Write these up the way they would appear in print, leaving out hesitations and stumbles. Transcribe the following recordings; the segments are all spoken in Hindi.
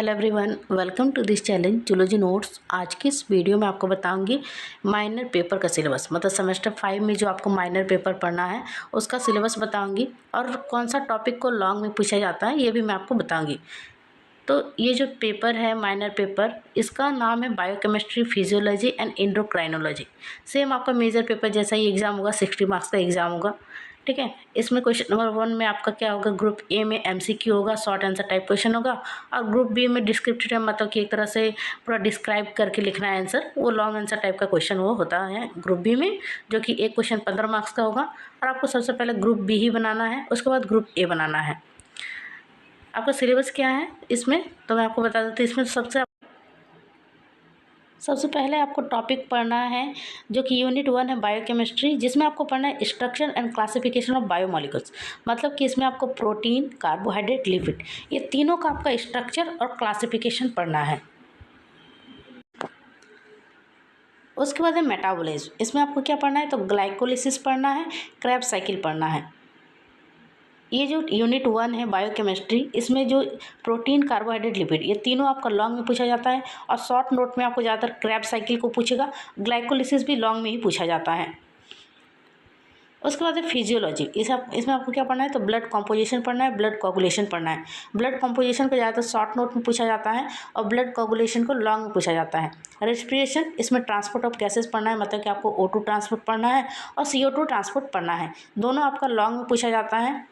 Hello everyone, welcome to this challenge zoology notes. आज की इस वीडियो में आपको बताऊंगी माइनर पेपर का सिलेबस, मतलब सेमेस्टर 5 में जो आपको माइनर पेपर पढ़ना है उसका सिलेबस बताऊंगी और कौन सा टॉपिक को लॉन्ग में पूछा जाता है ये भी मैं आपको बताऊंगी। तो ये जो पेपर है माइनर पेपर, इसका नाम है biochemistry, physiology and endocrinology. Same आपका मेजर पेपर जैसा ही एग्जाम होगा, 60 मार्क्स का एग्जाम होगा। ठीक है, इसमें क्वेश्चन नंबर 1 में आपका क्या होगा, ग्रुप ए में एमसीक्यू होगा, शॉर्ट आंसर टाइप क्वेश्चन होगा। और ग्रुप बी में डिस्क्रिप्टिव, मतलब कि एक तरह से पूरा डिस्क्राइब करके लिखना है आंसर, वो लॉन्ग आंसर टाइप का क्वेश्चन वो होता है ग्रुप बी में, जो कि एक क्वेश्चन 15 मार्क्स का होगा। और आपको सबसे पहले ग्रुप बी ही बनाना है, उसके बाद ग्रुप ए बनाना है। आपका सिलेबस क्या है इसमें, तो मैं आपको बता देती हूँ। इसमें सबसे पहले आपको टॉपिक पढ़ना है जो कि यूनिट 1 है बायोकेमिस्ट्री, जिसमें आपको पढ़ना है structure and classification of biomolecules. मतलब कि इसमें आपको प्रोटीन, कार्बोहाइड्रेट, लिपिड, ये तीनों का आपका स्ट्रक्चर और क्लासिफिकेशन पढ़ना है। उसके बाद है मेटाबॉलिज्म। इसमें आपको क्या पढ़ना है, तो ग्लाइकोलिसिस पढ़ना है, क्रेब्स साइकिल पढ़ना है। ये जो यूनिट 1 है बायोकेमिस्ट्री, इसमें जो प्रोटीन, कार्बोहाइड्रेट, लिपिड, ये तीनों आपका लॉन्ग में पूछा जाता है। और शॉर्ट नोट में आपको ज़्यादातर क्रेब्स साइकिल को पूछेगा, ग्लाइकोलिसिस भी लॉन्ग में ही पूछा जाता है। उसके बाद है फिजियोलॉजी। इसमें आपको क्या पढ़ना है, तो ब्लड कॉम्पोजिशन पढ़ना है, ब्लड कोगुलेशन पढ़ना है। ब्लड कॉम्पोजिशन को ज़्यादातर शॉर्ट नोट में पूछा जाता है और ब्लड कोगुलेशन को लॉन्ग में पूछा जाता है। रेस्पिरेशन, इसमें ट्रांसपोर्ट ऑफ गैसेस पढ़ना है, मतलब कि आपको O2 ट्रांसपोर्ट पढ़ना है और CO2 ट्रांसपोर्ट पढ़ना है। दोनों आपका लॉन्ग में पूछा जाता है।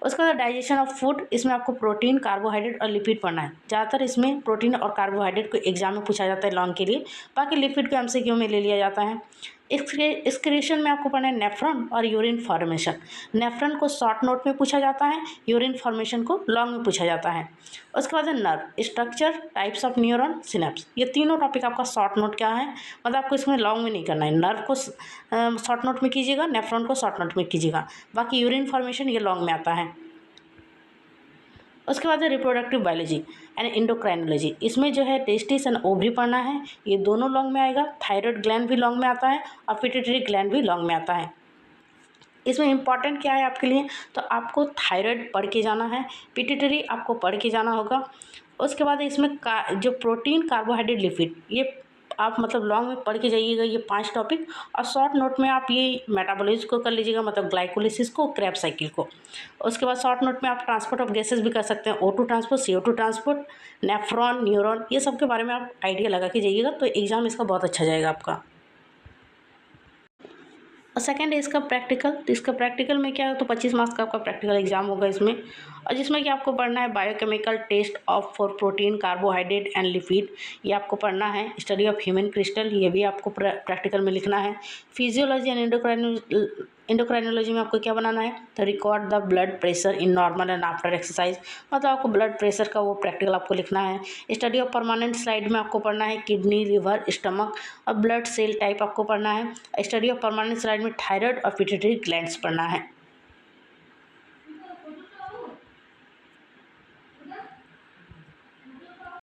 उसके बाद डाइजेशन ऑफ फूड, इसमें आपको प्रोटीन, कार्बोहाइड्रेट और लिपिड पढ़ना है। ज़्यादातर इसमें प्रोटीन और कार्बोहाइड्रेट को एग्जाम में पूछा जाता है लॉन्ग के लिए, बाकी लिपिड को एमसीक्यू में ले लिया जाता है। एक्सक्रीशन में आपको पढ़ना है नेफ्रॉन और यूरिन फॉर्मेशन। नेफ्रॉन को शॉर्ट नोट में पूछा जाता है, यूरिन फॉर्मेशन को लॉन्ग में पूछा जाता है। उसके बाद है nerve structure, types of neuron, synapse. ये तीनों टॉपिक आपका शॉर्ट नोट क्या है, मतलब आपको इसमें लॉन्ग में नहीं करना है। नर्व को शॉर्ट नोट में कीजिएगा, नेफ्रॉन को शॉर्ट नोट में कीजिएगा, बाकी यूरिन फॉर्मेशन ये लॉन्ग में आता है। उसके बाद है रिप्रोडक्टिव बायोलॉजी एंड एंडोक्राइनोलॉजी। इसमें जो है टेस्टिस एंड ओवरी पढ़ना है, ये दोनों लॉन्ग में आएगा। थायराइड ग्लैंड भी लॉन्ग में आता है और पिट्यूटरी ग्लैंड भी लॉन्ग में आता है। इसमें इंपॉर्टेंट क्या है आपके लिए, तो आपको थायराइड पढ़ के जाना है, पिट्यूटरी आपको पढ़ के जाना होगा। उसके बाद इसमें जो प्रोटीन, कार्बोहाइड्रेट, लिपिड, ये आप मतलब लॉन्ग में पढ़ के जाइएगा, ये 5 टॉपिक। और शॉर्ट नोट में आप ये मेटाबॉलिज्म को कर लीजिएगा, मतलब ग्लाइकोलिसिस को, क्रेब्स साइकिल को। उसके बाद शॉर्ट नोट में आप ट्रांसपोर्ट ऑफ गैसेस भी कर सकते हैं, O2 transport, CO2 transport, nephron, neuron, ये सब के बारे में आप आइडिया लगा के जाइएगा, तो एग्जाम इसका बहुत अच्छा जाएगा आपका। और सेकंड है इसका प्रैक्टिकल। तो इसका प्रैक्टिकल में क्या है, तो 25 मार्क्स का आपका प्रैक्टिकल एग्जाम होगा इसमें, और जिसमें कि आपको पढ़ना है biochemical test of for protein, carbohydrate and lipid, ये आपको पढ़ना है। स्टडी ऑफ ह्यूमन क्रिस्टल, ये भी आपको प्रैक्टिकल में लिखना है। फिजियोलॉजी एंड एंडोक्राइनोलॉजी में आपको क्या बनाना है, तो record the blood pressure in normal and after exercise, मतलब आपको ब्लड प्रेशर का वो प्रैक्टिकल आपको लिखना है। स्टडी ऑफ परमानेंट स्लाइड में आपको पढ़ना है किडनी, लिवर, स्टमक और ब्लड सेल टाइप आपको पढ़ना है। स्टडी ऑफ परमानेंट स्लाइड में थायराइड और पिट्यूटरी ग्लैंड्स पढ़ना है।